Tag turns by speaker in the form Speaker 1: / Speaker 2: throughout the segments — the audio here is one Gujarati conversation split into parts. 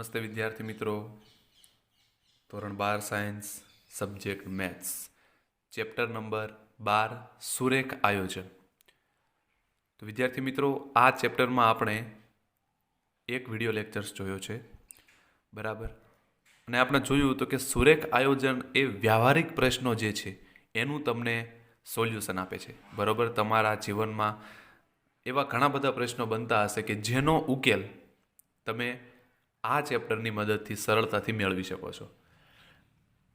Speaker 1: નમસ્તે વિદ્યાર્થી મિત્રો. ધોરણ 12 science subject maths chapter number 12 સુરેખ આયોજન. તો વિદ્યાર્થી મિત્રો, આ ચેપ્ટરમાં આપણે એક વિડિયો લેક્ચર્સ જોયો છે, બરાબર. અને આપણે જોયું તો કે સુરેખ આયોજન એ વ્યવહારિક પ્રશ્નો જે છે એનું તમને સોલ્યુશન આપે છે, બરાબર. તમારા જીવનમાં એવા ઘણા બધા પ્રશ્નો બનતા હશે કે જેનો ઉકેલ તમે આ ચેપ્ટરની મદદથી સરળતાથી મેળવી શકો છો.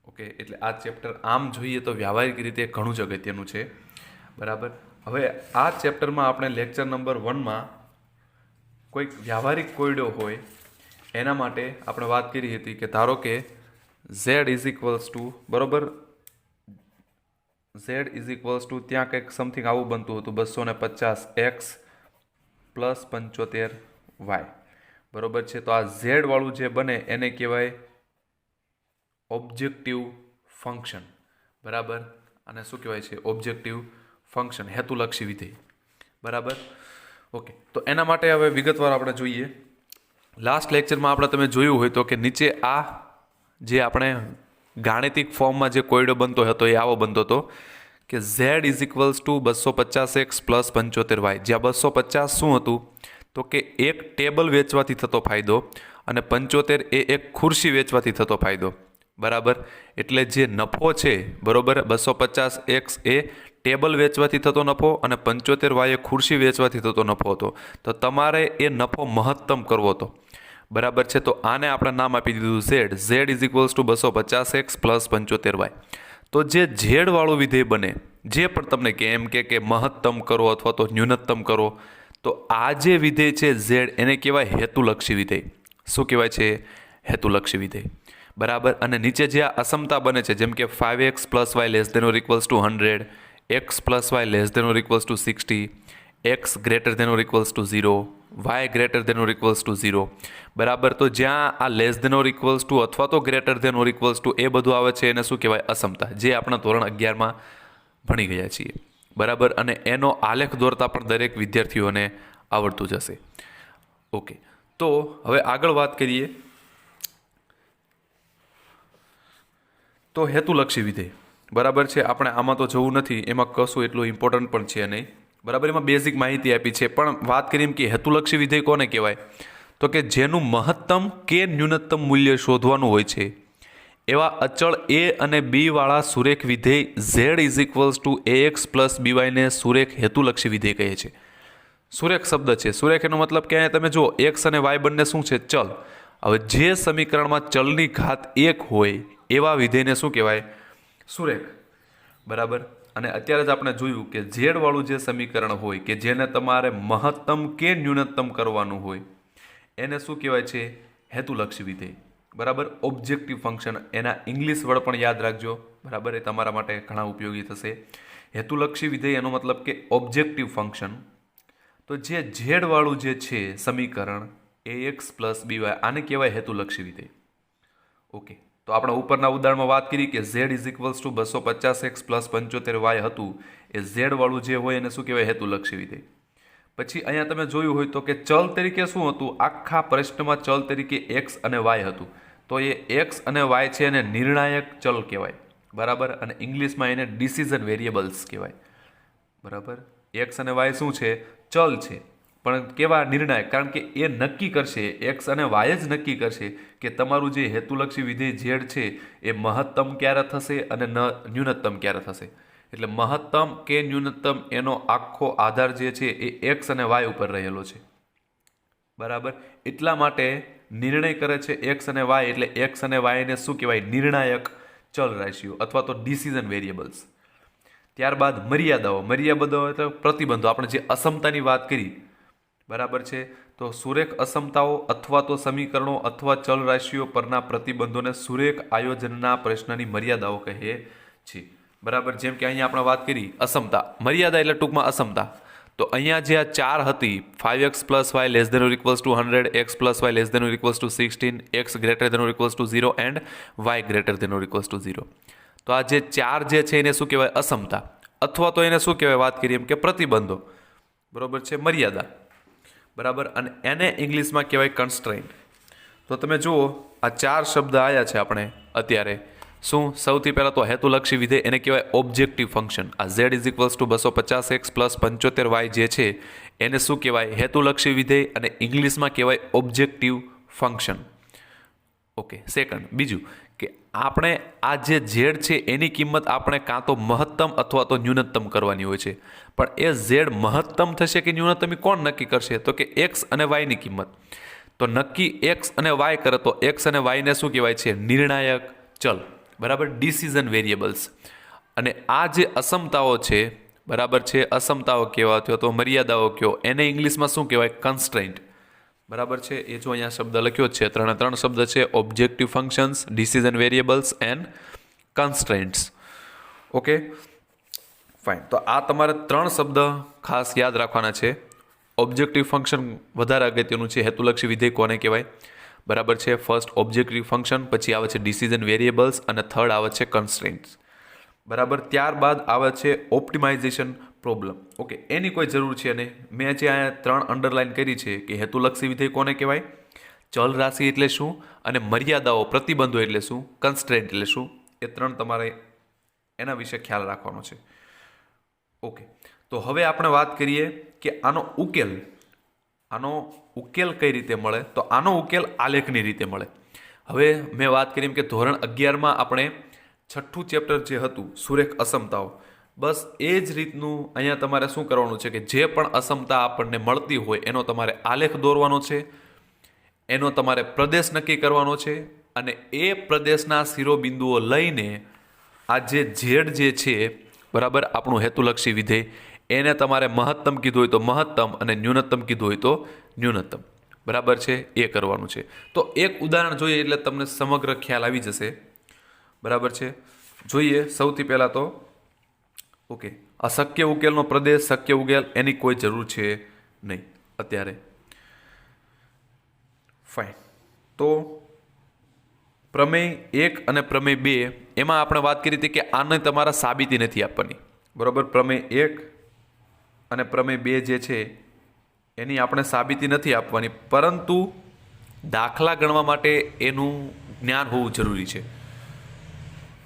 Speaker 1: ઓકે, એટલે આ ચેપ્ટર આમ જોઈએ તો વ્યવહારિક રીતે ઘણું જ અગત્યનું છે, બરાબર. હવે આ ચેપ્ટરમાં આપણે લેક્ચર નંબર 1માં કોઈક વ્યવહારિક કોયડો હોય એના માટે આપણે વાત કરી હતી કે ધારો કે z ઇઝ ઇક્વલ્સ ટુ, બરાબર, z ઇઝ ઇક્વલ્સ ટુ ત્યાં કંઈક સમથિંગ આવું બનતું હતું 250x પ્લસ 75y, બરોબર છે. તો આ ઝેડ વાળું જે બને એને કહેવાય ઓબ્જેક્ટિવ ફંક્શન, બરાબર. અને શું કહેવાય છે? ઓબ્જેક્ટિવ ફંક્શન, હેતુલક્ષી વિધેય, બરાબર. ઓકે, તો એના માટે હવે વિગતવાર આપણે જોઈએ. લાસ્ટ લેક્ચરમાં આપણે તમે જોયું હોય તો કે નીચે આ જે આપણે ગાણિતિક ફોર્મમાં જે કોયડો બનતો હતો એ આવો બનતો હતો કે Z is equals two 250x plus 75y, જ્યાં 250 શું હતું તો કે એક ટેબલ વેચવાથી થતો ફાયદો અને 75 એ એક ખુરશી વેચવાથી થતો ફાયદો, બરાબર. એટલે જે નફો છે, બરાબર, 250x એ ટેબલ વેચવાથી થતો નફો અને 75y એ ખુરશી વેચવાથી થતો નફો હતો. તો તમારે એ નફો મહત્તમ કરવો હતો, બરાબર છે. તો આને આપણે નામ આપી દીધું z is equals two 250x plus 75y. તો જે ઝેડવાળું વિધેય બને, જે પણ તમને કે એમ કે મહત્તમ કરો અથવા તો ન્યૂનતમ કરો, તો આ જે વિધેય છે ઝેડ એને કહેવાય હેતુલક્ષી વિધેય. શું કહેવાય છે? હેતુલક્ષી વિધેય, બરાબર. અને નીચે જે આ અસમતા બને છે, જેમ કે 5x plus y less than or equals to 100, x plus y less than or equals to 60, x greater than or equals to 0, y greater than or equals to 0, બરાબર. તો જ્યાં આ less than or equals to અથવા તો greater than or equals to એ બધું આવે છે એને શું કહેવાય? અસમતા, જે આપણા ધોરણ 11માં ભણી ગયા છીએ, બરાબર. અને એનો આલેખ દોરતા પણ દરેક વિદ્યાર્થીઓને આવડતું જ હશે. ઓકે, તો હવે આગળ વાત કરીએ તો હેતુલક્ષી વિધેય, બરાબર છે. આપણે આમાં તો જવું નથી, એમાં કશું એટલું ઇમ્પોર્ટન્ટ પણ છે નહીં, બરાબર. એમાં બેઝિક માહિતી આપી છે, પણ વાત કરીએ કે હેતુલક્ષી વિધેય કોને કહેવાય તો કે જેનું મહત્તમ કે ન્યૂનતમ મૂલ્ય શોધવાનું હોય છે એવા અચળ a અને b વાળા સુરેખ વિધેય z is equals two ax plus by ને સુરેખ હેતુલક્ષી વિધેય કહે છે. સુરેખ શબ્દ છે. સુરેખ એનો મતલબ કે અહીંયા તમે જુઓ x અને y બંને શું છે? ચલ. હવે જે સમીકરણમાં ચલની ઘાત 1 હોય એવા વિધેયને શું કહેવાય? સુરેખ, બરાબર. અને અત્યારે જ આપણે જોયું કે ઝેડ વાળું જે સમીકરણ હોય કે જેને તમારે મહત્તમ કે ન્યૂનતમ કરવાનું હોય એને શું કહેવાય છે? હેતુલક્ષી વિધેય, બરાબર. ઓબ્જેક્ટિવ ફંક્શન, એના ઇંગ્લિશ વર્ડ પણ યાદ રાખજો, બરાબર. એ તમારા માટે ઘણા ઉપયોગી થશે. હેતુલક્ષી વિધેય એનો મતલબ કે ઓબ્જેક્ટિવ ફંક્શન. તો જે ઝેડ વાળું જે છે સમીકરણ ax પ્લસ by, આને કહેવાય હેતુલક્ષી વિધેય. ઓકે, તો આપણે ઉપરના ઉદાહરણમાં વાત કરી કે z is equals two 250x plus 75y હતું, એ ઝેડ વાળું જે હોય એને શું કહેવાય? હેતુલક્ષી વિધેય. પછી અહીંયા તમે જોયું હોય તો કે ચલ તરીકે શું હતું? આખા પ્રશ્નમાં ચલ તરીકે x અને y હતું. તો એ x અને y છે એને નિર્ણાયક ચલ કહેવાય, બરાબર. અને ઇંગ્લિશમાં એને ડિસિઝન વેરિયેબલ્સ કહેવાય, બરાબર. x અને y શું છે? ચલ છે, પણ કેવા? નિર્ણાયક. કારણ કે એ નક્કી કરશે, x અને y જ નક્કી કરશે કે તમારું જે હેતુલક્ષી વિધેય ઝેડ છે એ મહત્તમ ક્યારે થશે અને ન્યૂનતમ ક્યારે થશે. એટલે મહત્તમ કે ન્યૂનતમ એનો આખો આધાર જે છે એ x અને y ઉપર રહેલો છે, બરાબર. એટલા માટે નિર્ણય કરે છે x અને y, એટલે x અને y ને શું કહેવાય? નિર્ણાયક ચલ રાશિઓ અથવા તો ડિસિઝન વેરિયેબલ્સ. ત્યારબાદ મર્યાદાઓ એટલે પ્રતિબંધો. આપણે જે અસમતાની વાત કરી, બરાબર છે. તો સુરેખ અસમતાઓ અથવા તો સમીકરણો અથવા ચલ રાશિઓ પરના પ્રતિબંધોને સુરેખ આયોજનના પ્રશ્નની મર્યાદાઓ કહે છે, બરાબર. જેમ કે અહીંયા આપણે વાત કરી અસમતા, મર્યાદા એટલે ટૂંકમાં અસમતા. તો અહીંયા જે આ 4 હતી, 5x plus y less than or equals to 100, x plus y less than or equals to 16, x greater than or equals to 0 and y greater than or equals to 0. તો આ જે 4 જે છે એને શું કહેવાય? અસમતા, અથવા તો એને શું કહેવાય? વાત કરીએ એમ કે પ્રતિબંધો, બરાબર છે, મર્યાદા, બરાબર. અને એને ઇંગ્લિશમાં કહેવાય કન્સ્ટ્રેન્ટ. તો તમે જુઓ આ 4 શબ્દ આવ્યા છે આપણે અત્યારે. શું? સૌથી પહેલાં તો હેતુલક્ષી વિધેય, એને કહેવાય ઓબ્જેક્ટિવ ફંક્શન. આ z is equals two 250x plus 75y જે છે એને શું કહેવાય? હેતુલક્ષી વિધેય, અને ઇંગ્લિશમાં કહેવાય ઓબ્જેક્ટિવ ફંક્શન. ઓકે. સેકન્ડ, બીજું કે આપણે આ જે ઝેડ છે એની કિંમત આપણે કાં તો મહત્તમ અથવા તો ન્યૂનતમ કરવાની હોય છે. પણ એ ઝેડ મહત્તમ થશે કે ન્યૂનતમ એ કોણ નક્કી કરશે? તો કે એક્સ અને વાયની કિંમત. તો નક્કી એક્સ અને વાય કરે તો એક્સ અને વાયને શું કહેવાય છે? નિર્ણાયક ચલ. બરાબર, ડિસિઝન વેરિયેબલ્સ. અને આ જે અસમતાઓ છે, બરાબર છે, અસમતાઓ કહેવાય તો મર્યાદાઓ કયો, એને ઇંગ્લિશમાં શું કહેવાય? કન્સ્ટ્રેન્ટ. બરાબર છે. એ જો અહીંયા શબ્દ લખ્યો જ છે, 3 શબ્દ છે: objective functions, decision variables and constraints. Okay, fine. તો આ તમારે 3 શબ્દ ખાસ યાદ રાખવાના છે. ઓબ્જેક્ટિવ ફંક્શન વધારે અગત્યનું છે. હેતુલક્ષી વિધેય કોને કહેવાય? બરાબર છે. ફર્સ્ટ ઓબ્જેક્ટિવ ફંક્શન, પછી આવે છે ડિસિઝન વેરિયેબલ્સ, અને થર્ડ આવે છે કન્સ્ટ્રેન્ટ્સ. બરાબર. ત્યારબાદ આવે છે ઓપ્ટિમાઇઝેશન પ્રોબ્લેમ. ઓકે, એની કોઈ જરૂર છે નહીં. મેં જે અહીંયા 3 અંડરલાઇન કરી છે કે હેતુલક્ષી વિધેય કોને કહેવાય, ચલ રાશિ એટલે શું, અને મર્યાદાઓ પ્રતિબંધો એટલે શું, કન્સ્ટ્રેન્ટ એટલે શું, એ 3 તમારે એના વિશે ખ્યાલ રાખવાનો છે. ઓકે, તો હવે આપણે વાત કરીએ કે આનો ઉકેલ કઈ રીતે મળે. તો આનો ઉકેલ આલેખની રીતે મળે. હવે મેં વાત કરી કે ધોરણ 11માં આપણે 6થું ચેપ્ટર જે હતું સુરેખ અસમતાઓ, બસ એ જ રીતનું અહીંયા તમારે શું કરવાનું છે કે જે પણ અસમતા આપણને મળતી હોય એનો તમારે આલેખ દોરવાનો છે, એનો તમારે પ્રદેશ નક્કી કરવાનો છે, અને એ પ્રદેશના શિરોબિંદુઓ લઈને આ જે ઝેડ જે છે, બરાબર, આપણું હેતુલક્ષી વિધેય, એને તમારે મહત્તમ કીધું હોય તો મહત્તમ અને ન્યૂનતમ કીધું હોય તો ન્યૂનતમ. બરાબર છે, એ કરવાનું છે. તો એક ઉદાહરણ જોઈએ એટલે તમને સમગ્ર ખ્યાલ આવી જશે. બરાબર છે. જોઈએ સૌથી પહેલાં તો ઓકે, આ શક્ય ઉકેલનો પ્રદેશ, શક્ય ઉકેલ, એની કોઈ જરૂર છે નહીં અત્યારે. ફાઇન. તો પ્રમેય 1 અને પ્રમેય 2 એમાં આપણે વાત કરી હતી કે આને તમારા સાબિતી નથી આપવાની. બરાબર. પ્રમેય 1 અને પ્રમેય 2 જે છે એની આપણે સાબિતી નથી આપવાની, પરંતુ દાખલા ગણવા માટે એનું જ્ઞાન હોવું જરૂરી છે.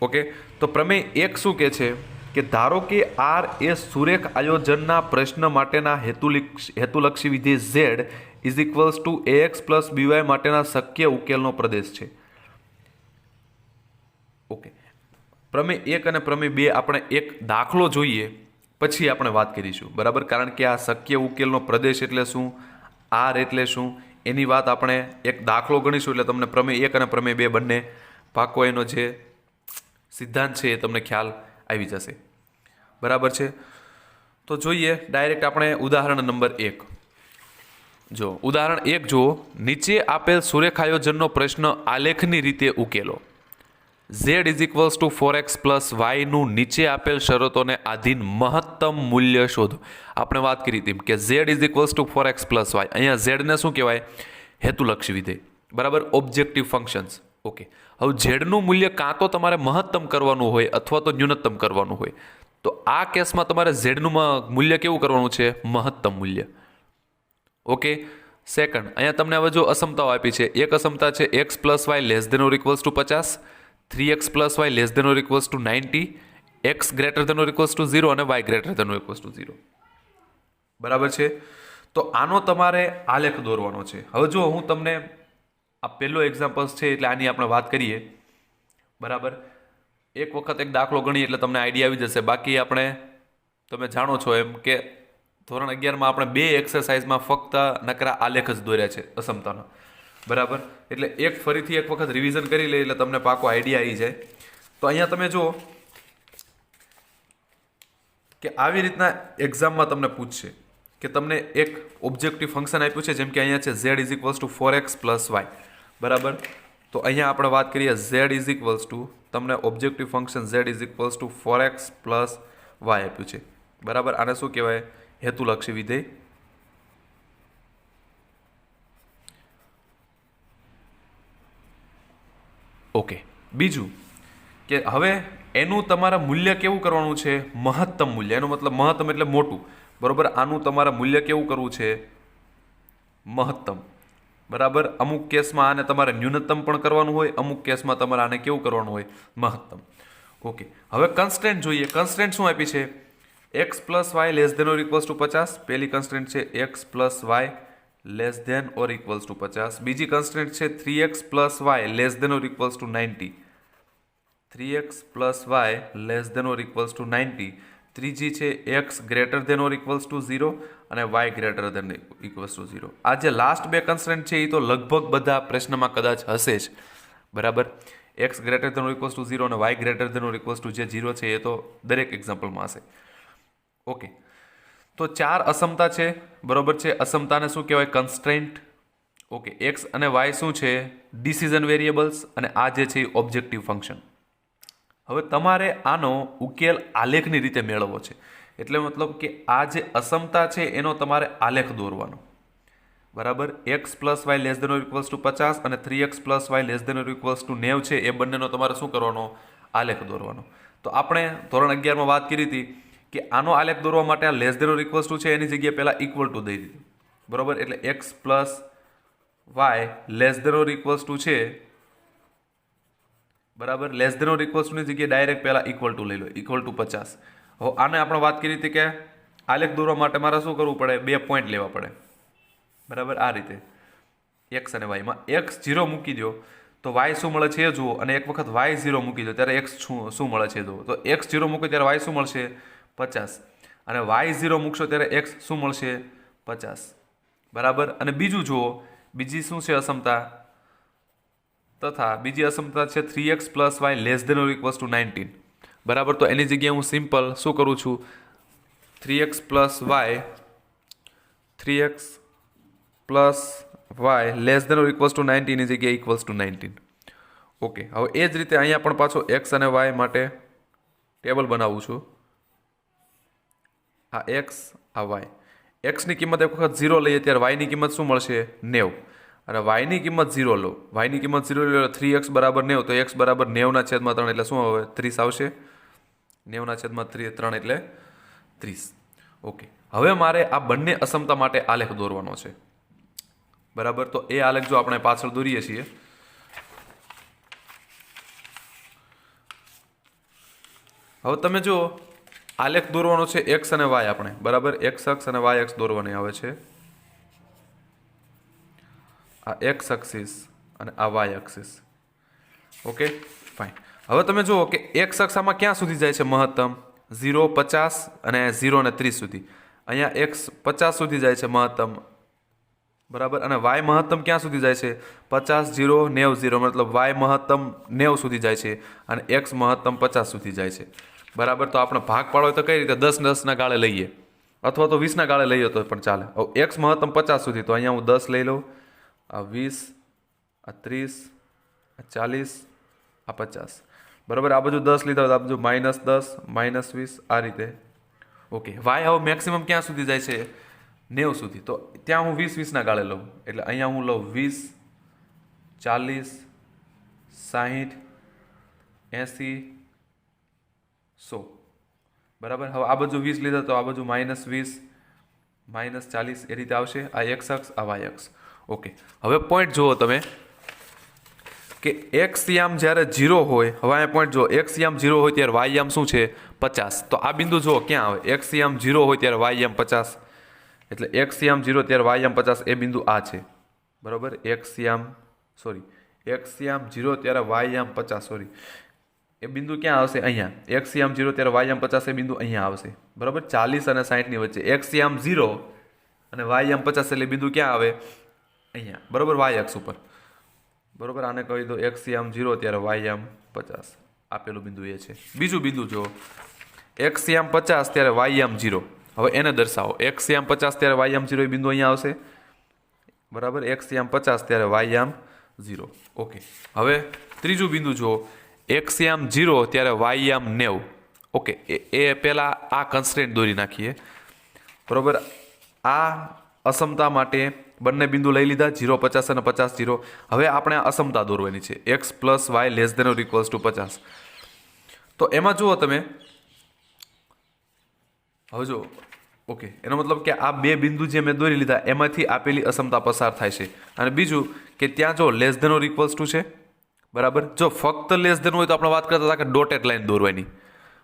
Speaker 1: ઓકે, તો પ્રમેય 1 શું કહે છે કે ધારો કે આર એ સુરેખ આયોજનના પ્રશ્ન માટેના હેતુલક્ષી વિધેય z is equals two ax plus by માટેના શક્ય ઉકેલનો પ્રદેશ છે. ઓકે, પ્રમેય 1 અને પ્રમેય 2 આપણે એક દાખલો જોઈએ પછી આપણે વાત કરીશું. બરાબર, કારણ કે આ શક્ય ઉકેલનો પ્રદેશ એટલે શું, આર એટલે શું, એની વાત આપણે એક દાખલો ગણીશું એટલે તમને પ્રમેય 1 અને પ્રમેય 2 બંને પાકો એનો જે સિદ્ધાંત છે એ તમને ખ્યાલ આવી જશે. બરાબર છે. તો જોઈએ ડાયરેક્ટ આપણે ઉદાહરણ નંબર 1. જો ઉદાહરણ 1 જુઓ. નીચે આપેલ સુરેખાયોજનનો પ્રશ્ન આલેખની રીતે ઉકેલો. z is equals to 4x plus વાયનું નીચે આપેલ શરતોને આધીન મહત્તમ મૂલ્ય શોધો. આપણે વાત કરી હતી કે z is equals to 4x plus y. અહીંયા z ને શું કહેવાય? હેતુલક્ષી વિધેય. બરાબર, ઓબ્જેક્ટિવ ફંક્શન્સ. ઓકે, હવે ઝેડનું મૂલ્ય કાં તો તમારે મહત્તમ કરવાનું હોય અથવા તો ન્યૂનતમ કરવાનું હોય. તો આ કેસમાં તમારે ઝેડનું મૂલ્ય કેવું કરવાનું છે? મહત્તમ મૂલ્ય. ઓકે. સેકન્ડ, અહીંયા તમને હવે જો અસમતાઓ આપી છે. એક અસમતા છે x plus y less than or equals to 50, 3x plus y less than or equals to 90, x greater than or equals to 0 અને y greater than or equals to 0. બરાબર છે. તો આનો તમારે આલેખ દોરવાનો છે. હવે જો હું તમને આ પહેલો એક્ઝામ્પલ્સ છે એટલે આની આપણે વાત કરીએ. બરાબર, એક વખત એક દાખલો ગણીએ એટલે તમને આઈડિયા આવી જશે. બાકી આપણે તમે જાણો છો એમ કે ધોરણ 11માં આપણે 2 એક્સરસાઇઝમાં ફક્ત નકરા આલેખ જ દોર્યા છે અસમતાનો. બરાબર, એટલે ફરીથી એક વખત રિવિઝન કરી લે એટલે તમને પાકો આઈડિયા આવી જાય. તો અહીંયા તમે જુઓ કે આવી રીતના એક્ઝામમાં તમને પૂછશે કે તમને એક ઓબ્જેક્ટિવ ફંક્શન આપ્યું છે, જેમ કે અહીંયા છે z is equals to 4x plus y. બરાબર, તો અહીંયા આપણે વાત કરીએ z ઇઝ ઇક્વલ્સ ટુ, તમને objective function z is equals to 4x plus y આપ્યું છે. બરાબર, આને શું કહેવાય? હેતુલક્ષી વિધેય. ઓકે, બીજું કે હવે એનું તમારા મૂલ્ય કેવું કરવાનું છે? મહત્તમ મૂલ્ય. એનો મતલબ મહત્તમ એટલે મોટું. બરોબર, આનું તમારે મૂલ્ય કેવું કરવું છે? મહત્તમ. બરાબર. અમુક કેસમાં આને તમારે ન્યૂનતમ પણ કરવાનું હોય, અમુક કેસમાં તમારે આને કેવું કરવાનું હોય, મહત્તમ. ઓકે, હવે કન્સ્ટ્રેન્ટ જોઈએ. કન્સ્ટ્રેન્ટ શું આપી છે? X plus y less than or equals to 50. પહેલી કન્સ્ટ્રેન્ટ છે x plus y less than or equals to 50. બીજી કન્સ્ટ્રેન્ટ છે 3x plus y less than or equals to 90. 3x plus y less than or equals to 90. ત્રીજી છે x greater than or equals to 0 અને y greater than equals to 0. આ જે લાસ્ટ બે કન્સ્ટ્રેન્ટ છે એ તો લગભગ બધા પ્રશ્નમાં કદાચ હશે જ. બરાબર. X greater than or equals to 0 અને y greater than or equals to જે 0 છે એ તો દરેક એક્ઝામ્પલમાં હશે. ઓકે, તો 4 અસમતા છે. બરોબર છે. અસમતાને શું કહેવાય? કન્સ્ટ્રેન્ટ. ઓકે, એક્સ અને વાય શું છે? ડિસિઝન વેરિયેબલ્સ, અને આ જે છે એ ઓબ્જેક્ટિવ ફંક્શન. હવે તમારે આનો ઉકેલ આલેખની રીતે મેળવવો છે. એટલે મતલબ કે આ જે અસમતા છે એનો તમારે આલેખ દોરવાનો. બરાબર. X plus y less than or equals to 50 અને 3x plus y less than or equals to 90 છે એ બંનેનો તમારે શું કરવાનો? આલેખ દોરવાનો. તો આપણે ધોરણ 11માં વાત કરી હતી કે આનો આલેખ દોરવા માટે આ less than or equals to છે એની જગ્યાએ પહેલાં ઇક્વલ ટુ દઈ દીધું. બરાબર. એટલે x plus y less than or equals to છે, બરાબર, લેસ ધેન ઓર ઇક્વલ્સ ટુની જગ્યાએ ડાયરેક્ટ પહેલાં ઇક્વલ ટુ લઈ લો, ઇક્વલ ટુ 50. હવે આને આપણે વાત કરી હતી કે આલેખ દોરવા માટે મારે શું કરવું પડે? 2 પોઈન્ટ લેવા પડે. બરાબર. આ રીતે એક્સ અને વાયમાં એક્સ 0 મૂકી દો તો વાય શું મળે છે એ જુઓ, અને એક વખત વાય 0 મૂકી દો ત્યારે એક્સ શું મળે છે જુઓ. તો એક્સ 0 મૂકે ત્યારે વાય શું મળશે? 50. અને વાય 0 મૂકશો ત્યારે એક્સ શું મળશે? 50. બરાબર. અને બીજું જુઓ, બીજી શું છે અસમતા? તથા બીજી અસમતા છે 3x plus y less than or equals to 19. બરાબર. તો એની જગ્યાએ હું સિમ્પલ શું કરું છું? 3x plus y less than or equals to 90 ની જગ્યાએ ઇક્વલ્સ ટુ 19. ઓકે, હવે એ જ રીતે અહીંયા પણ પાછો એક્સ અને વાય માટે ટેબલ બનાવું છું. આ એક્સ, આ વાય. એક્સની કિંમત એક વખત 0 લઈએ ત્યારે વાયની કિંમત શું મળશે? 90. અને વાયની કિંમત 0 લો, વાયની કિંમત 0 લો, 3x બરાબર 90, તો x બરાબર 90/3 એટલે શું આવે? 30 આવશે. 90/3 એટલે 30. ઓકે, હવે મારે આ બંને અસમતા માટે આલેખ દોરવાનો છે. બરાબર. તો એ આલેખ જો આપણે પાછળ દોરીએ છીએ, હવે તમે જુઓ આલેખ દોરવાનો છે એક્સ અને વાય આપણે. બરાબર. એક્સ અક્ષ અને વાય અક્ષ દોરવાની આવે છે. આ એક્સ એક્સિસ અને આ વાય એક્સિસ. Okay, fine. હવે તમે જુઓ કે એક્સ અક્ષ આમાં ક્યાં સુધી જાય છે? મહત્તમ 0, 50 અને 0 અને 30 સુધી. અહીંયા એક્સ 50 સુધી જાય છે મહત્તમ. બરાબર. અને વાય મહત્તમ ક્યાં સુધી જાય છે? 50, 0, 90, 0. મતલબ વાય મહત્તમ 90 સુધી જાય છે અને એક્સ મહત્તમ 50 સુધી જાય છે. બરાબર. તો આપણે ભાગ પાડો તો કઈ રીતે? 10 ના ગાળે લઈએ, અથવા તો 20 ના ગાળે લઈએ તો પણ ચાલે. હવે એક્સ મહત્તમ 50 સુધી, તો અહીંયા હું 10 લઈ લઉં, આ 20, આ 30, આ 40, આ 50. બરાબર. આ બાજુ 10 લીધા, આ બાજુ -10, -20, આ રીતે. ઓકે, વાય હવે મેક્સિમમ ક્યાં સુધી જાય છે? 90 સુધી. તો ત્યાં હું 20 ના ગાળે લઉં, એટલે અહીંયા હું લઉં 20, 40, 60, 80, 100. બરાબર. હવે આ બાજુ 20 લીધા તો આ બાજુ -20, -40 એ રીતે આવશે. આ એક્સ અક્ષ, આ વાય અક્ષ. ઓકે, હવે પોઈન્ટ જુઓ તમે કે એક્સ યામ જ્યારે 0 હોય, હવે અહીંયા પોઈન્ટ જુઓ, એક્સ યામ 0 હોય ત્યારે વાય યામ શું છે? 50. તો આ બિંદુ જુઓ ક્યાં આવે? એક્સ યામ 0 હોય ત્યારે વાય યામ 50. એટલે એક્સ યામ 0 ત્યારે વાય યામ 50 એ બિંદુ આ છે. બરાબર. એક્સ યામ 0 ત્યારે વાય યામ 50, સોરી, એ બિંદુ ક્યાં આવશે? અહીંયા. એક્સ યામ 0 ત્યારે વાય યામ 50 એ બિંદુ અહીંયા આવશે. બરાબર. 40 અને 60 ની વચ્ચે. એક્સ યામ 0 અને વાય યામ 50 એટલે બિંદુ ક્યાં આવે? અહીંયા. બરાબર. વાય અક્ષ ઉપર. બરાબર. આને કહી દો એક્સ યામ 0 ત્યારે વાય યામ 50. આપેલું બિંદુ એ છે. બીજું બિંદુ જો એક્સ યામ 50 ત્યારે વાય યામ 0. હવે એને દર્શાવો. એક્સ યામ 50 ત્યારે વાય યામ 0 એ બિંદુ અહીંયા આવશે. બરાબર. એક્સ યામ 50 ત્યારે વાય યામ 0. ઓકે, હવે ત્રીજું બિંદુ જુઓ, એક્સ યામ 0 ત્યારે વાય યામ 90. ઓકે, એ પહેલાં આ કન્સ્ટ્રેન્ટ દોરી નાખીએ. બરાબર. આ અસમતા માટે બંને બિંદુ લઈ લીધા, 0, 50 અને 50, 0. હવે આપણે આ અસમતા દોરવાની છે, x plus y less than or equals to 50. તો એમાં જુઓ તમે, હવે જો ઓકે, એનો મતલબ કે આ બે બિંદુ જે મેં દોરી લીધા એમાંથી આપેલી અસમતા પસાર થાય છે. અને બીજું કે ત્યાં જો less than or equals to છે, બરાબર. જો ફક્ત લેસ ધેન હોય તો આપણે વાત કરતા હતા કે ડોટેડ લાઈન દોરવાની,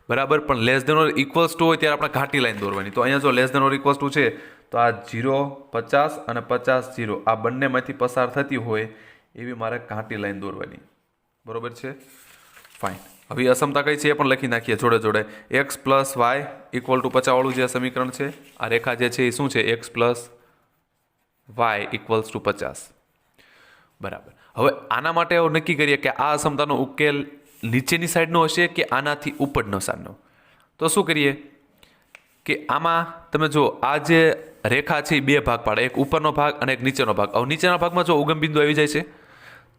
Speaker 1: બરાબર. પણ less than or equals to હોય ત્યારે આપણે ઘાટી લાઈન દોરવાની. તો અહીંયા જો less than or equals to છે તો આ 0 50 અને 50 0 આ બંનેમાંથી પસાર થતી હોય એવી મારે ઘાટી લાઈન દોરવાની, બરોબર છે. ફાઇન. હવે અસમતા કઈ છે એ પણ લખી નાખીએ જોડે જોડે. X plus y equal to 50 વાળું જે સમીકરણ છે, આ રેખા જે છે એ શું છે? X plus y equals to 50, બરાબર. હવે આના માટે નક્કી કરીએ કે આ અસમતાનો ઉકેલ નીચેની સાઈડનો હશે કે આનાથી ઉપરનો સાઈડનો. તો શું કરીએ કે આમાં તમે જો આ જે રેખા છે એ બે ભાગ પાડે, એક ઉપરનો ભાગ અને એક નીચેનો ભાગ. હવે નીચેના ભાગમાં જો ઉગમ બિંદુ આવી જાય છે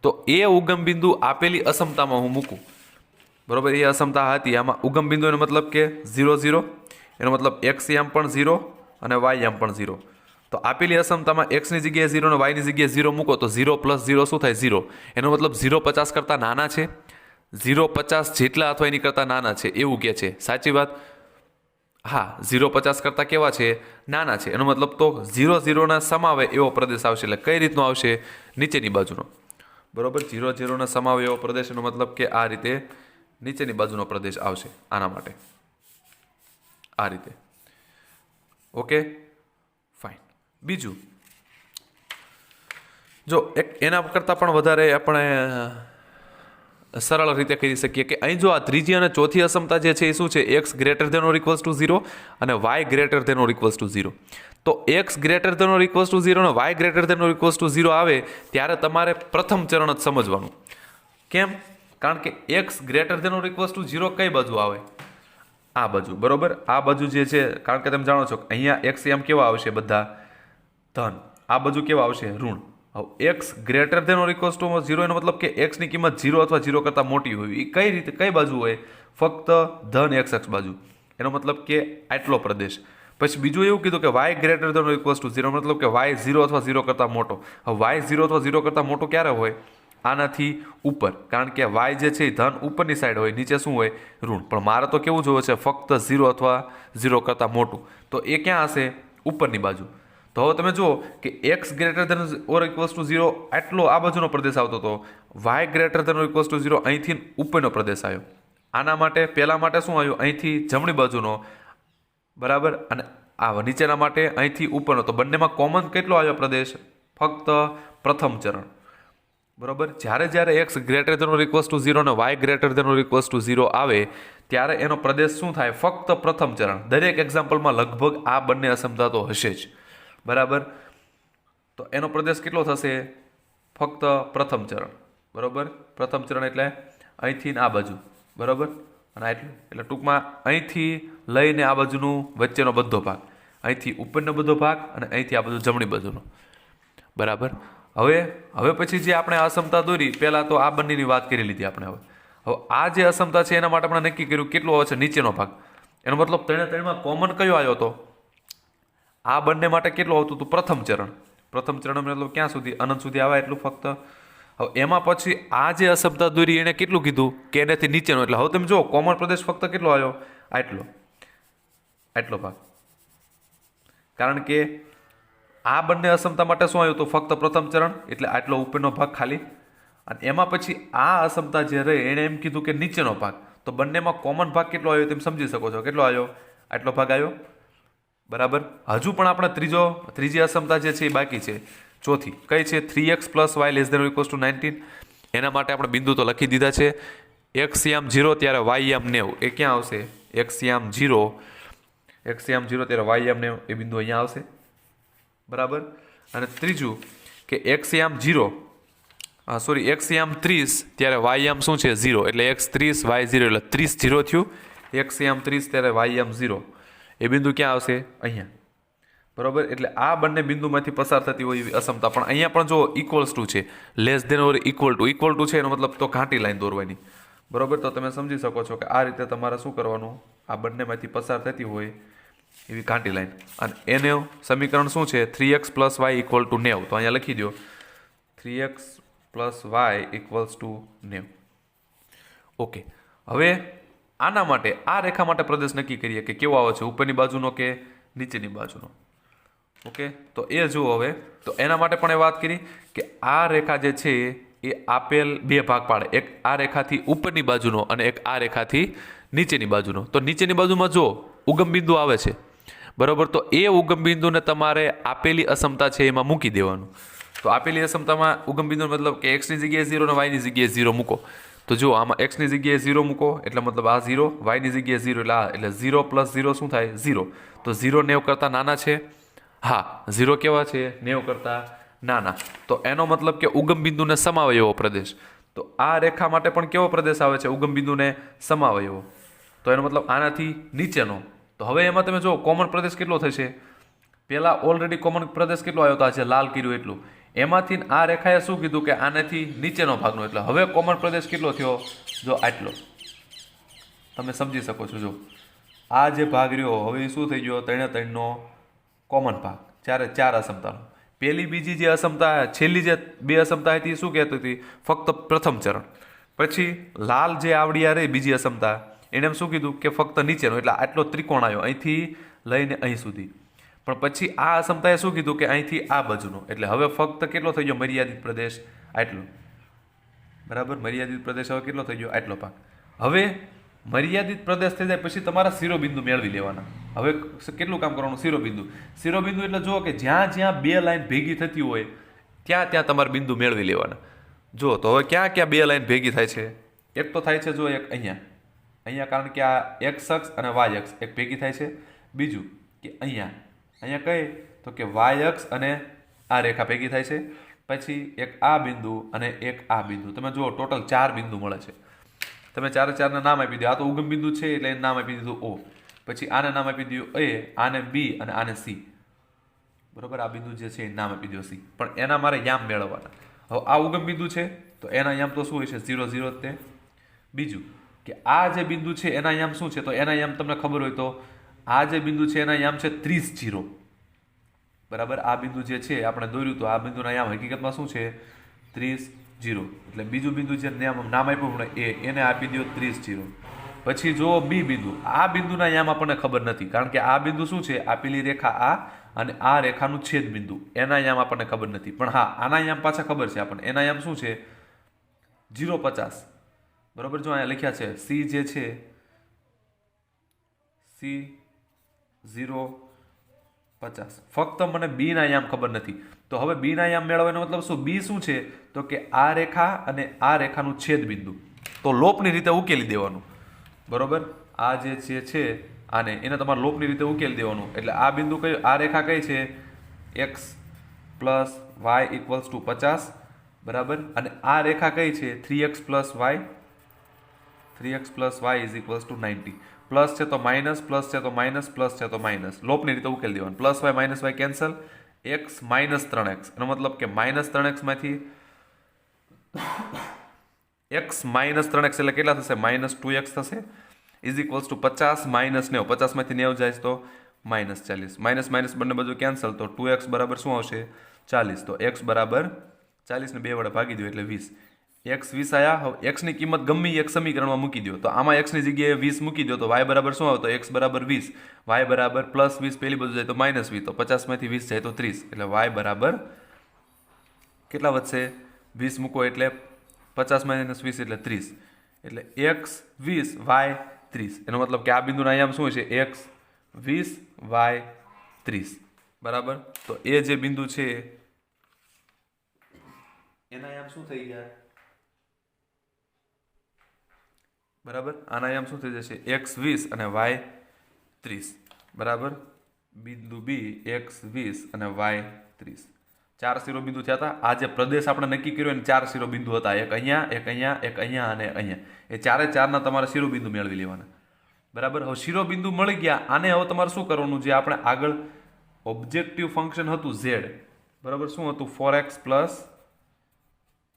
Speaker 1: તો એ ઉગમ બિંદુ આપેલી અસમતામાં હું મૂકું, બરોબર. એ અસમતા હતી, આમાં ઉગમ બિંદુ એનો મતલબ કે 0 0, એનો મતલબ એક્સ યામ પણ 0 અને વાય યામ પણ 0. તો આપેલી અસમતામાં એક્સની જગ્યાએ 0 અને વાયની જગ્યાએ 0 મૂકો તો 0 પ્લસ 0 શું થાય? 0. એનો મતલબ 0 50 કરતાં નાના છે, 0 50 જેટલા અથવા એની કરતાં નાના છે એવું કે છે. સાચી વાત? હા, 0 50 કરતાં કેવા છે? નાના છે. એનો મતલબ તો 0 0 ના સમાવે એવો પ્રદેશ આવશે. એટલે કઈ રીતનો આવશે? નીચેની બાજુનો, બરોબર. 0 0 ના સમાવે એવો પ્રદેશ, એનો મતલબ કે આ રીતે નીચેની બાજુનો પ્રદેશ આવશે. આના માટે આ રીતે. Okay, fine. બીજું જો એક એના કરતાં પણ વધારે આપણે સરળ રીતે કરી શકીએ કે અહીં જો આ ત્રીજી અને ચોથી અસમતા જે છે એ શું છે? X greater than or equals to 0 અને y greater than or equals to 0. તો x greater than or equals to 0 અને y greater than or equals to 0 આવે ત્યારે તમારે પ્રથમ ચરણ જ સમજવાનું. કેમ? કારણ કે x greater than or equals to 0 કઈ બાજુ આવે? આ બાજુ, બરોબર. આ બાજુ જે છે, કારણ કે તમે જાણો છો કે અહીંયા એક્સ એમ કેવા આવશે? બધા ધન. આ બાજુ કેવા આવશે? ઋણ. હવે x greater than or equals to 0 એનો મતલબ કે એક્સની કિંમત 0 અથવા 0 કરતાં મોટી હોય. એ કઈ રીતે, કઈ બાજુ હોય? ફક્ત ધન એક્સ અક્ષ બાજુ. એનો મતલબ કે આટલો પ્રદેશ. પછી બીજું એવું કીધું કે y greater than or equals to 0, મતલબ કે વાય 0 અથવા 0 કરતાં મોટો. હવે વાય 0 અથવા 0 કરતાં મોટો ક્યારે હોય? આનાથી ઉપર, કારણ કે વાય જે છે એ ધન ઉપરની સાઈડ હોય, નીચે શું હોય? ઋણ. પણ મારે તો કેવું જોવે છે? ફક્ત 0 અથવા 0 કરતાં મોટું. તો એ ક્યાં હશે? ઉપરની બાજુ. તો હવે તમે જુઓ કે x greater than or equals to 0 આટલો આ બાજુનો પ્રદેશ આવતો હતો, y greater than or equals to 0 અહીંથી ઉપરનો પ્રદેશ આવ્યો. આના માટે પહેલા માટે શું આવ્યું? અહીંથી જમણી બાજુનો, બરાબર. અને આ નીચેના માટે અહીંથી ઉપરનો. તો બંનેમાં કોમન કેટલો આવ્યો પ્રદેશ? ફક્ત પ્રથમ ચરણ, બરોબર. જ્યારે x greater than or equals to 0 અને y greater than or equals to 0 આવે ત્યારે એનો પ્રદેશ શું થાય? ફક્ત પ્રથમ ચરણ. દરેક એક્ઝામ્પલમાં લગભગ આ બંને અસમતા તો હશે જ, બરાબર. તો એનો પ્રદેશ કેટલો થશે? ફક્ત પ્રથમ ચરણ, બરોબર. પ્રથમ ચરણ એટલે અહીંથી આ બાજુ, બરોબર. અને આટલું એટલે ટૂંકમાં અહીંથી લઈને આ બાજુનું વચ્ચેનો બધો ભાગ, અહીંથી ઉપરનો બધો ભાગ અને અહીંથી આ બાજુ જમણી બાજુનો, બરાબર. હવે પછી જે આપણે અસમતા દોરી, પહેલાં તો આ બંનેની વાત કરી લીધી આપણે. હવે આ જે અસમતા છે એના માટે આપણે નક્કી કર્યું કેટલો આવે છે? નીચેનો ભાગ. એનો મતલબ ત્રણમાં કોમન કયો આવ્યો હતો? આ બંને માટે કેટલું આવતું હતું? પ્રથમ ચરણ. પ્રથમ ચરણ મતલબ ક્યાં સુધી? અનંત સુધી આવે એટલું ફક્ત. હવે એમાં પછી આ જે અસમતા દોરી એને કેટલું કીધું? કે એનાથી નીચેનો. એટલે હવે તમે જો કોમન પ્રદેશ ફક્ત કેટલો આવ્યો? આટલો ભાગ. કારણ કે આ બંને અસમતા માટે શું આવ્યું હતું? ફક્ત પ્રથમ ચરણ, એટલે આટલો ઉપરનો ભાગ ખાલી. અને એમાં પછી આ અસમતા જે રહે એણે એમ કીધું કે નીચેનો ભાગ. તો બંનેમાં કોમન ભાગ કેટલો આવ્યો? તમે સમજી શકો છો. કેટલો આવ્યો? આટલો ભાગ આવ્યો, બરાબર. હજુ પણ આપણે ત્રીજી અસમતા જે છે એ બાકી છે. ચોથી કઈ છે? 3x plus y less than or equals to 19. એના માટે આપણે બિંદુ તો લખી દીધા છે. એક્સ યામ 0 ત્યારે વાય યામ 90. એ ક્યાં આવશે? એક્સ યામ 0 ત્યારે વાય યામ 90 એ બિંદુ અહીંયા આવશે, બરાબર. અને ત્રીજું કે એક્સ યામ 30 ત્યારે વાય યામ શું છે? 0. એટલે એક્સ 30 વાય 0 એટલે 30 0 થયું. એક્સ યામ 30 ત્યારે વાય યામ 0 એ બિંદુ ક્યાં આવશે? અહીંયા, બરોબર. એટલે આ બંને બિંદુમાંથી પસાર થતી હોય એવી અસમતા. પણ અહીંયા પણ જો ઇક્વલ્સ ટુ છે, less than or equal to છે, એનો મતલબ તો ઘાટી લાઈન દોરવાની, બરોબર. તો તમે સમજી શકો છો કે આ રીતે તમારે શું કરવાનું? આ બંનેમાંથી પસાર થતી હોય એવી ઘાટી લાઈન. અને એને સમીકરણ શું છે? 3x plus y equal two 90. તો અહીંયા લખી દો 3x plus y equals to 90. Okay. હવે આના માટે આ રેખા માટે પ્રદેશ નક્કી કરીએ કે કેવો આવે છે? ઉપરની બાજુનો કે નીચેની બાજુનો. ઓકે, તો એ જુઓ હવે. તો એના માટે પણ એ વાત કરી કે આ રેખા જે છે એ આપેલ બે ભાગ પાડે, એક આ રેખાથી ઉપરની બાજુનો અને એક આ રેખાથી નીચેની બાજુનો. તો નીચેની બાજુમાં જો ઉગમ બિંદુ આવે છે, બરાબર, તો એ ઉગમ બિંદુને તમારે આપેલી અસમતા છે એમાં મૂકી દેવાનું. તો આપેલી અસમતામાં ઉગમ બિંદુ મતલબ કે એક્સની જગ્યાએ 0 અને વાયની જગ્યાએ 0 મૂકો. તો જો આમાં એક્સની જગ્યાએ 0 મૂકો એટલે મતલબ આ 0, વાયની જગ્યાએ 0 એટલે આ, એટલે 0 + 0 શું થાય? 0. તો 0 90 કરતાં નાના છે. હા, 0 કેવા છે? 90 કરતાં નાના. તો એનો મતલબ કે ઉગમ બિંદુને સમાવે એવો પ્રદેશ. તો આ રેખા માટે પણ કેવો પ્રદેશ આવે છે? ઉગમ બિંદુને સમાવે એવો. તો એનો મતલબ આનાથી નીચેનો. તો હવે એમાં તમે જો કોમન પ્રદેશ કેટલો થશે? પહેલાં ઓલરેડી કોમન પ્રદેશ કેટલો આવ્યો હતો? આ જે લાલ કર્યું એટલું. એમાંથી આ રેખાએ શું કીધું કે આનાથી નીચેનો ભાગનો. એટલે હવે કોમન પ્રદેશ કેટલો થયો? જો આટલો. તમે સમજી શકો છો. જો આ જે ભાગ રહ્યો હવે એ શું થઈ ગયો? 3/3નો કોમન ભાગ, 4 અસમતાનો. પહેલી બીજી જે અસમતા, છેલ્લી જે બે અસમતા હતી એ શું કહેતી હતી? ફક્ત પ્રથમ ચરણ. પછી લાલ જે આવડી આ રહી બીજી અસમતા, એને એમ શું કીધું કે ફક્ત નીચેનો. એટલે આટલો ત્રિકોણ આવ્યો અહીંથી લઈને અહીં સુધી. પણ પછી આ અસમતાએ શું કીધું કે અહીંથી આ બાજુનો. એટલે હવે ફક્ત કેટલો થઈ ગયો? મર્યાદિત પ્રદેશ આટલો. બરાબર, મર્યાદિત પ્રદેશ હવે કેટલો થઈ ગયો? આટલો ભાગ. હવે મર્યાદિત પ્રદેશ થઈ જાય પછી તમારા શિરોબિંદુ મેળવી લેવાના. હવે કેટલું કામ કરવાનું? શિરોબિંદુ. શિરોબિંદુ એટલે જુઓ કે જ્યાં જ્યાં બે લાઈન ભેગી થતી હોય ત્યાં ત્યાં તમારે બિંદુ મેળવી લેવાના. જો તો હવે ક્યાં ક્યાં બે લાઈન ભેગી થાય છે? એક તો થાય છે જો એક અહીંયા, અહીંયા, કારણ કે આ એક્સ અક્ષ અને વાય અક્ષ એક ભેગી થાય છે. બીજું કે અહીંયા કઈ? તો કે વાય અક્ષ અને આ રેખા ભેગી થાય છે. પછી એક આ બિંદુ અને એક આ બિંદુ. તમે જુઓ ટોટલ 4 બિંદુ મળે છે. તમે 4 નામ આપી દો. આ તો ઉગમ બિંદુ છે એટલે એને નામ આપી દીધું O. પછી આને નામ આપી દીધું A, આને B અને આને C. બરોબર, આ બિંદુ જે છે એ નામ આપી દો C. પણ એના મારે યામ મેળવવાના. હવે આ ઉગમ બિંદુ છે તો એના યામ તો શું હોય છે? 0 0 તે. બીજું કે આ જે બિંદુ છે એના યામ શું છે? તો એના યામ તમને ખબર હોય તો આ જે બિંદુ છે એના યામ છે 30 0. બરાબર, આ બિંદુ જે છે આપણે દોર્યું તો આ બિંદુના યામ હકીકતમાં શું છે? 30 0. એટલે બીજું બિંદુ જે નામ આપ્યું એને આપી દો 30 0. પછી જો બી બિંદુ, આ બિંદુના યામ આપણને ખબર નથી કારણ કે આ બિંદુ શું છે? આપેલી રેખા આ અને આ રેખાનું છેદ બિંદુ, એના યામ આપણને ખબર નથી. પણ હા, આના યામ પાછા ખબર છે આપણને. એના યામ શું છે? 0 50. બરોબર, જો અહીંયા લખ્યા છે સી જે છે સી 0 50. ફક્ત મને બી ના યામ ખબર નથી. તો હવે બી ના યામ મેળવવાનો મતલબ શું? બી શું છે? તો કે આ રેખા અને આ રેખાનું છેદ બિંદુ. તો લોપની રીતે ઉકેલી દેવાનું. બરોબર, આ જે છે આને એને તમારે લોપની રીતે ઉકેલી દેવાનું. એટલે આ બિંદુ કયું? આ રેખા કઈ છે? x + y = 50. બરાબર, અને આ રેખા કઈ છે? 3x + y. 3x + y = 90. Plus છે તો માઇનસ, પ્લસ છે તો માઇનસ, પ્લસ છે તો માઇનસ. લોપની રીતે ઉકેલી દેવાનું. Plus y minus y cancel. x - 3x. એનો મતલબ કે -3x માંથી x - 3x એટલે કેટલા થશે? -2x થશે. = 50 - 90. 50 માંથી 90 જાય તો -40. માઇનસ માઇનસ બંને બાજુ કેન્સલ. તો 2x બરાબર શું આવશે? 40. તો x બરાબર 40 ને 2 વડે ભાગી દો એટલે 20. x 20 આયા. હવે x ની કિંમત ગમે એક સમીકરણમાં મૂકી દો. તો આમાં x ની જગ્યાએ 20 મૂકી દો તો y બરાબર શું આવે? તો x બરાબર 20, y બરાબર +20. પેલી બાજુ જાય તો -20. તો 50 માંથી 20 જાય તો 30. એટલે y બરાબર કેટલા વધશે? 20 મૂકો એટલે 50 - 20 એટલે 30. એટલે x 20, y 30. એનો મતલબ કે આ બિંદુના યામ શું છે? x 20, y 30. બરાબર, તો એ જે બિંદુ છે એના યામ શું થઈ ગયા? બરાબર, આના યામ શું થઈ જશે? x 20 અને y 30. બરાબર, બિંદુ બી x 20 અને y 30. 4 શિરોબિંદુ થયા હતા. આ જે પ્રદેશ આપણે નક્કી કર્યો એને 4 શિરોબિંદુ હતા. એક અહીંયા, એક અહીંયા, એક અહીંયા અને અહીંયા. એ 4 તમારે શિરોબિંદુ મેળવી લેવાના. બરાબર, હવે શિરોબિંદુ મળી ગયા. આને હવે તમારે શું કરવાનું? જે આપણે આગળ ઓબ્જેક્ટિવ ફંક્શન હતું z, બરાબર, શું હતું? 4x +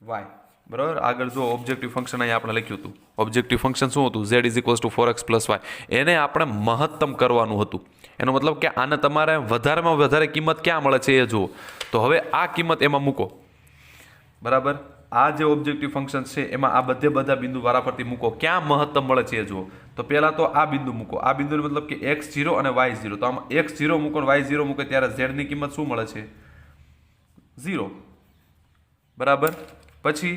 Speaker 1: y. બરાબર, આગળ જો ઓબ્જેક્ટિવ ફંક્શન અહીંયા આપણે લખ્યું હતું. ઓબ્જેક્ટિવ ફંક્શન શું હતું? z = 4x + y. એને આપણે મહત્તમ કરવાનું હતું. એનો મતલબ કે આને તમારે વધારેમાં વધારે કિંમત ક્યાં મળે છે એ જુઓ. તો હવે આ કિંમત એમાં મૂકો. બરાબર, આ જે ઓબ્જેક્ટિવ ફંક્શન છે એમાં આ બધા બિંદુ વારાફરતી મૂકો. ક્યાં મહત્તમ મળે છે એ જુઓ. તો તો પહેલાં તો આ બિંદુ મૂકો, આ બિંદુનો મતલબ કે x0 અને y0, તો આમાં x0 મૂકો અને y0 મૂકો ત્યારે ઝેડની કિંમત શું મળે છે? 0, બરાબર. પછી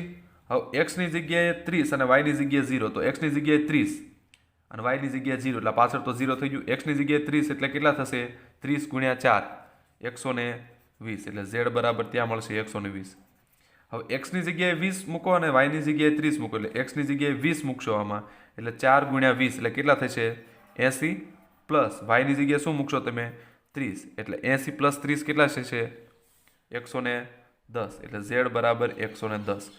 Speaker 1: હવે એક્સની જગ્યાએ 30 અને વાયની જગ્યાએ 0, તો એક્સની જગ્યાએ 30 અને વાયની જગ્યાએ 0, એટલે પાછળ તો 0 થઈ ગયું. એક્સની જગ્યાએ 30 એટલે કેટલા થશે? 30 ગુણ્યા 4, 120, એટલે ઝેડ બરાબર ત્યાં મળશે 120. હવે એક્સની જગ્યાએ 20 મૂકો અને વાયની જગ્યાએ 30 મૂકો, એટલે એક્સની જગ્યાએ 20 મૂકશો આમાં, એટલે 4 ગુણ્યા 20 એટલે કેટલા થશે? 80, પ્લસ વાયની જગ્યાએ શું મૂકશો તમે? 30, એટલે 80 પ્લસ 30 કેટલા થશે? 110, એટલે ઝેડ બરાબર 110.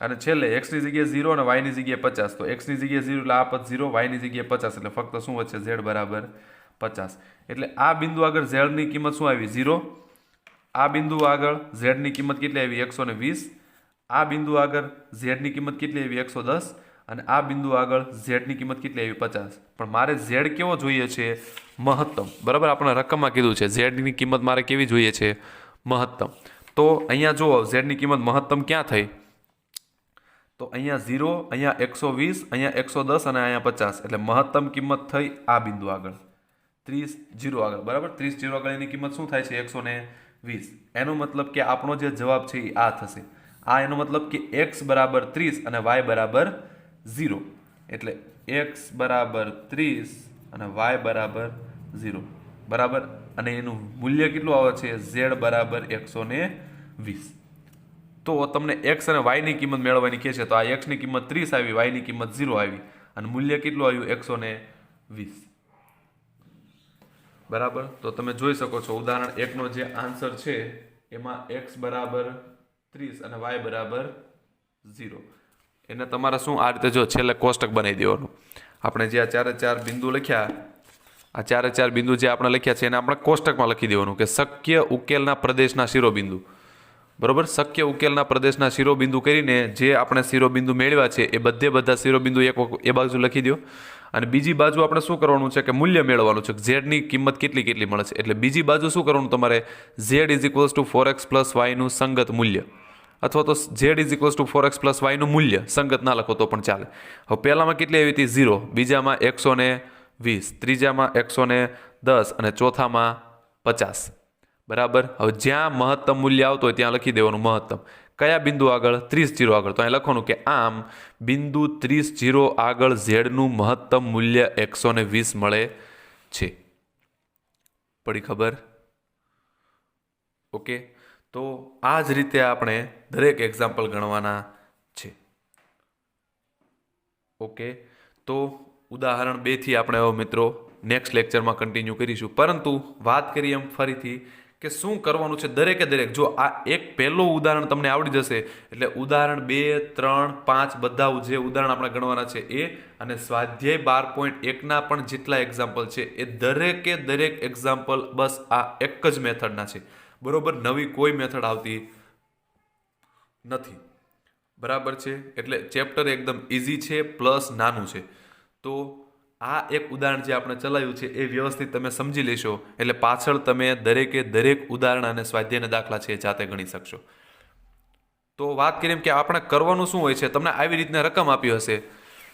Speaker 1: અને છેલ્લે એક્સની જગ્યાએ 0 અને વાયની જગ્યાએ 50, તો એક્સની જગ્યાએ 0 એટલે આ પદ 0, વાયની જગ્યાએ 50, એટલે ફક્ત શું વધશે? ઝેડ બરાબર 50. એટલે આ બિંદુ આગળ ઝેડની કિંમત શું આવી? 0. આ બિંદુ આગળ ઝેડની કિંમત કેટલી આવી? 120. આ બિંદુ આગળ ઝેડની કિંમત કેટલી આવી? 110. અને આ બિંદુ આગળ ઝેડની કિંમત કેટલી આવી? 50. પણ મારે ઝેડ કેવો જોઈએ છે? મહત્તમ. બરાબર, આપણે રકમમાં કીધું છે ઝેડની કિંમત મારે કેવી જોઈએ છે? મહત્તમ. તો અહીંયા જુઓ ઝેડની કિંમત મહત્તમ ક્યાં થઈ? તો અહીંયા 0, અહીંયા 120, અહીંયા 110 અને અહીંયા 50, એટલે મહત્તમ કિંમત થઈ આ બિંદુ આગળ 30 0 આગળ. બરાબર, 30 0 આગળ એની કિંમત શું થાય છે? 120. એનો મતલબ કે આપણો જે જવાબ છે એ આ થશે. આ એનો મતલબ કે x બરાબર 30 અને y બરાબર 0, એટલે x બરાબર 30 અને y બરાબર 0, બરાબર. અને એનું મૂલ્ય કેટલું આવે છે? z બરાબર 120. તો તમને x અને y ની કિંમત મેળવવાની કહે છે, તો આ x ની કિંમત 30 આવી, y ની કિંમત 0 આવી, અને મૂલ્ય કેટલું આવ્યું? 120. બરાબર. તો તમે જોઈ શકો છો ઉદાહરણ 1 નો જે આન્સર છે એમાં x બરાબર 30 અને y બરાબર 0. એને તમારે શું આ રીતે જો છેલ્લે કોષ્ટક બનાવી દેવાનું. આપણે જે આ ચારે ચાર બિંદુ લખ્યા, આ ચારે ચાર બિંદુ જે આપણે લખ્યા છે એને આપણે કોષ્ટકમાં લખી દેવાનું કે શક્ય ઉકેલના પ્રદેશના શિરોબિંદુ. બરોબર, શક્ય ઉકેલના પ્રદેશના શિરોબિંદુ કરીને જે આપણે શિરોબિંદુ મેળવ્યા છે એ બધા શિરોબિંદુ એ બાજુ લખી દો. અને બીજી બાજુ આપણે શું કરવાનું છે કે મૂલ્ય મેળવવાનું છે, ઝેડની કિંમત કેટલી મળે છે. એટલે બીજી બાજુ શું કરવાનું તમારે? Z is equals to 4x plus વાયનું સંગત મૂલ્ય, અથવા તો z is equals to 4x plus વાયનું મૂલ્ય સંગત ના લખો તો પણ ચાલે. હવે પહેલામાં કેટલી આવી હતી? 0, બીજામાં 120, ત્રીજામાં 110 અને ચોથામાં 50. બરાબર. હવે જ્યાં મહત્તમ મૂલ્ય આવતો હોય ત્યાં લખી દેવાનું મહત્તમ. કયા બિંદુ આગળ? 30 0 આગળ. તો અહીં લખવાનું કે આમ બિંદુ 30 0 આગળ ઝેડનું મહત્તમ મૂલ્ય 120 મળે છે. પડી ખબર? ઓકે. તો આ જ રીતે આપણે દરેક એક્ઝામ્પલ ગણવાના છે. ઓકે. તો ઉદાહરણ 2 થી આપણે હવે મિત્રો નેક્સ્ટ લેક્ચરમાં કન્ટિન્યુ કરીશું. પરંતુ વાત કરીએ એમ ફરીથી કે શું કરવાનું છે દરેકે દરેક. જો આ એક પહેલું ઉદાહરણ તમને આવડી જશે એટલે ઉદાહરણ 2, 3, 5 બધા જે ઉદાહરણ આપણે ગણવાના છે એ, અને સ્વાધ્યાય 12.1 પણ જેટલા એક્ઝામ્પલ છે એ દરેકે દરેક એક્ઝામ્પલ બસ આ એક જ મેથડના છે. બરોબર, નવી કોઈ મેથડ આવતી નથી. બરાબર છે. એટલે ચેપ્ટર એકદમ ઇઝી છે પ્લસ નાનું છે. તો આ એક ઉદાહરણ જે આપણે ચલાવ્યું છે એ વ્યવસ્થિત તમે સમજી લેશો એટલે પાછળ તમે દરેકે દરેક ઉદાહરણ અને સ્વાધ્યાયના દાખલા છે એ જાતે ગણી શકશો. તો વાત કરીએ કે આપણે કરવાનું શું હોય છે, તમને આવી રીતના રકમ આપી હશે.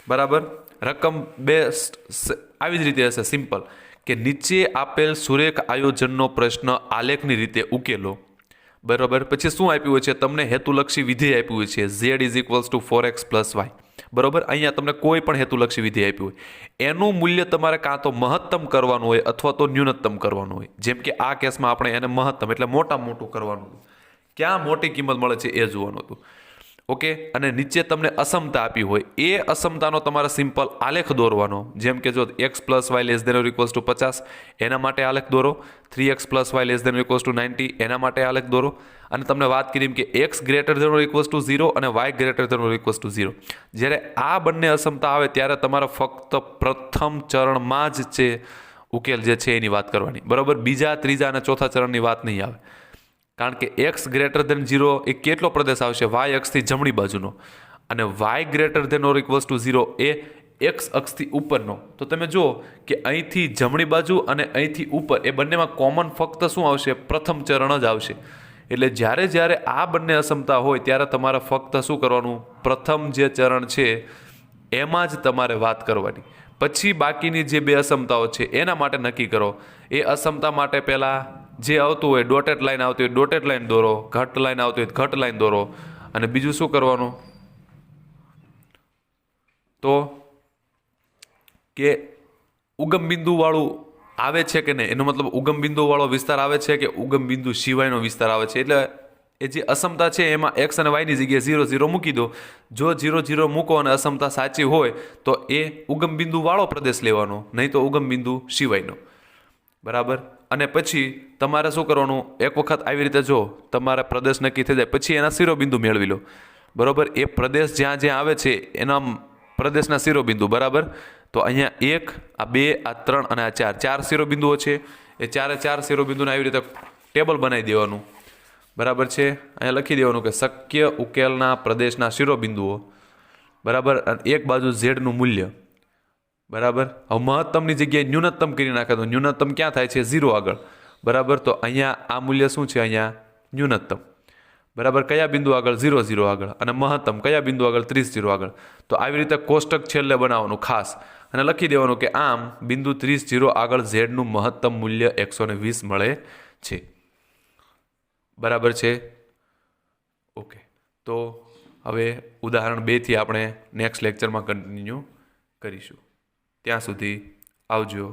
Speaker 1: બરાબર, રકમ આવી જ રીતે હશે, સિમ્પલ, કે નીચે આપેલ સુરેખ આયોજનનો પ્રશ્ન આલેખની રીતે ઉકેલો. બરાબર. પછી શું આપ્યું હોય છે? તમને હેતુલક્ષી વિધેય આપ્યું હોય છે z is equals to 4x plus y. બરોબર, અહીંયા તમને કોઈ પણ હેતુલક્ષી વિધેય આપ્યું હોય એનું મૂલ્ય તમારે કાં તો મહત્તમ કરવાનું હોય અથવા તો ન્યૂનતમ કરવાનું હોય. જેમ કે આ કેસમાં આપણે એને મહત્તમ એટલે મોટું કરવાનું હતું. ક્યાં મોટી કિંમત મળે છે એ જોવાનું હતું. ઓકે. અને નીચે તમને અસમતા આપી હોય એ અસમતાનો તમારે સિમ્પલ આલેખ દોરવાનો. જેમ કે જો x plus y less than or equals to 50 એના માટે આલેખ દોરો, 3x plus y less than or equals to 90 એના માટે આલેખ દોરો. અને તમને વાત કરી કે x greater than or equals to 0 અને y greater than or equals to 0. જ્યારે આ બંને અસમતા આવે ત્યારે તમારે ફક્ત પ્રથમ ચરણમાં જ છે ઉકેલ જે છે એની વાત કરવાની. બરાબર, બીજા, ત્રીજા અને ચોથા ચરણની વાત નહીં આવે. કારણ કે x ગ્રેટર દેન 0 એ કેટલો પ્રદેશ આવશે? y અક્ષથી જમણી બાજુનો, અને y greater than or equals to 0 A x અક્ષથી ઉપરનો. તો તમે જુઓ કે અહીંથી જમણી બાજુ અને અહીંથી ઉપર એ બંનેમાં કોમન ફક્ત શું આવશે? પ્રથમ ચરણ જ આવશે. એટલે જ્યારે આ બંને અસમતા હોય ત્યારે તમારે ફક્ત શું કરવાનું? પ્રથમ જે ચરણ છે એમાં જ તમારે વાત કરવાની. પછી બાકીની જે બે અસમતાઓ છે એના માટે નક્કી કરો. એ અસમતા માટે પહેલાં જે આવતું હોય ડોટેડ લાઈન આવતી હોય ડોટેડ લાઈન દોરો, ઘટ લાઈન આવતી હોય ઘટ લાઈન દોરો. અને બીજું શું કરવાનું તો કે ઉગમ બિંદુવાળું આવે છે કે નહીં, એનો મતલબ ઉગમ બિંદુવાળો વિસ્તાર આવે છે કે ઉગમ બિંદુ સિવાયનો વિસ્તાર આવે છે. એટલે એ જે અસમતા છે એમાં એક્સ અને વાયની જગ્યાએ 0 0 મૂકી દો. જો 0 0 મૂકો અને અસમતા સાચી હોય તો એ ઉગમ બિંદુવાળો પ્રદેશ લેવાનો, નહીં તો ઉગમ બિંદુ સિવાયનો. બરાબર. અને પછી તમારે શું કરવાનું, એક વખત આવી રીતે જો તમારા પ્રદેશ નક્કી થઈ જાય પછી એના શિરોબિંદુ મેળવી લો. બરાબર. એ પ્રદેશ જ્યાં જ્યાં આવે છે એના પ્રદેશના શિરોબિંદુ. બરાબર. તો અહીંયા 1, આ 2, આ 3 અને આ 4 ચાર શિરોબિંદુઓ છે. એ ચારે ચાર શિરોબિંદુને આવી રીતે ટેબલ બનાવી દેવાનું. બરાબર છે. અહીંયા લખી દેવાનું કે શક્ય ઉકેલના પ્રદેશના શિરોબિંદુઓ. બરાબર. અને એક બાજુ ઝેડનું મૂલ્ય. બરાબર. હવે મહત્તમની જગ્યાએ ન્યૂનતમ કરી નાખે તો ન્યૂનતમ ક્યાં થાય છે 0 આગળ. બરાબર. તો અહીંયા આ મૂલ્ય શું છે, અહીંયા ન્યૂનતમ. બરાબર. કયા બિંદુ આગળ 0 0 આગળ. અને મહત્તમ કયા બિંદુ આગળ 30 0 આગળ. તો આવી રીતે કોષ્ટક છેલ્લે બનાવવાનું ખાસ અને લખી દેવાનું કે આમ બિંદુ 30 0 આગળ ઝેડનું મહત્તમ મૂલ્ય 120 મળે છે. બરાબર છે. ઓકે. તો હવે ઉદાહરણ 2 થી આપણે નેક્સ્ટ લેક્ચરમાં કન્ટિન્યુ કરીશું. ત્યાં સુધી આવજો.